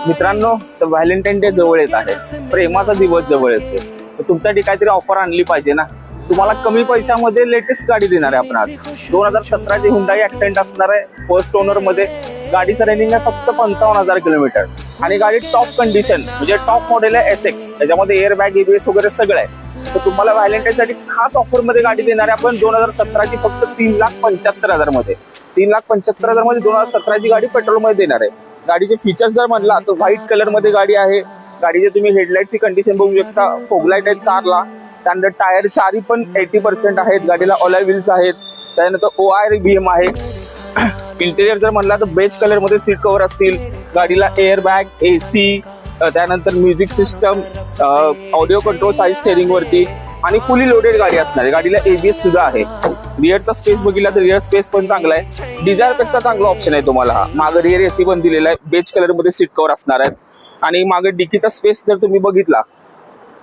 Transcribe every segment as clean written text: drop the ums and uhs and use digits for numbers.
मित्रांनो, तर Valentine day जवळ येत आहे, प्रेमाचा दिवस जवळ येतोय. तर तुमच्यासाठी काहीतरी ऑफर आणली पाहिजे ना. तुम्हाला कमी पैशामध्ये लेटेस्ट गाडी देणार आहे आपण आज. 2017ची हुंडाई ॲक्सेंट असणार आहे फर्स्ट ओनर मध्ये. गाडीचं रनिंग आहे फक्त 55,000 किलोमीटर आणि गाडी टॉप कंडिशन म्हणजे टॉप मॉडेल आहे SX. त्याच्यामध्ये एअर बॅग ABS वगैरे सगळं आहे. तर तुम्हाला व्हॅलेंटाईनसाठी खास ऑफर मध्ये गाडी देणार आहे आपण 2017ची फक्त 3,75,000 मध्ये. 3,75,000 मध्ये 2017ची गाडी पेट्रोल मध्ये देणार आहे. गाडीचे फीचर्स जर म्हणला तर व्हाईट कलर मध्ये गाडी आहे. गाडीचे तुम्ही हेडलाईटची कंडिशन बघू शकता. फोगलाईट आहेत कारला. त्यानंतर टायर चारी पण 80% आहेत. गाडीला ऑलॉय व्हील्स आहेत. त्यानंतर ORBM आहे. इंटेरियर जर म्हणला तर बेज कलर मध्ये सीट कव्हर असतील. गाडीला एअर बॅग, AC, त्यानंतर music system, audio control side steering वरती आणि फुली लोडेड गाडी असणार आहे. गाडीला ABS सुद्धा आहे. रिअरचा स्पेस बघितला तर रिअर स्पेस पण चांगला आहे. डिझायर पेक्षा चांगला ऑप्शन आहे तुम्हाला हा. मागे रिअर AC पण दिलेला आहे. बेज कलर मध्ये सीट कव्हर असणार आहे. आणि मागे डिकीचा स्पेस जर तुम्ही बघितला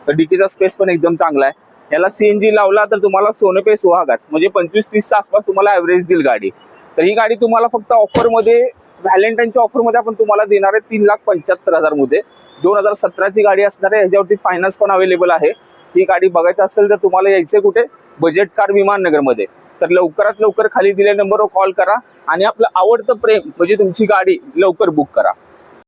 तर डिकीचा स्पेस पण एकदम चांगला आहे. याला CNG लावला तर तुम्हाला सोनपे सुहागास म्हणजे 25-30च्या आसपास तुम्हाला ॲव्हरेज देईल गाडी. तर ही गाडी तुम्हाला फक्त ऑफरमध्ये, व्हॅलेंटाईनच्या ऑफरमध्ये आपण तुम्हाला देणार आहे 3,75,000 मध्ये. 2017ची गाडी असणार आहे. ह्याच्यावरती फायनान्स पण अवेलेबल आहे. ही गाडी बघायची असेल तर तुम्हाला यायचं कुठे, बजेट कार विमाननगर मध्ये. तर लवकरात लवकर खाली दिलेल्या नंबरवर कॉल करा आणि आपलं आवडतं प्रेम म्हणजे तुमची गाडी लवकर बुक करा.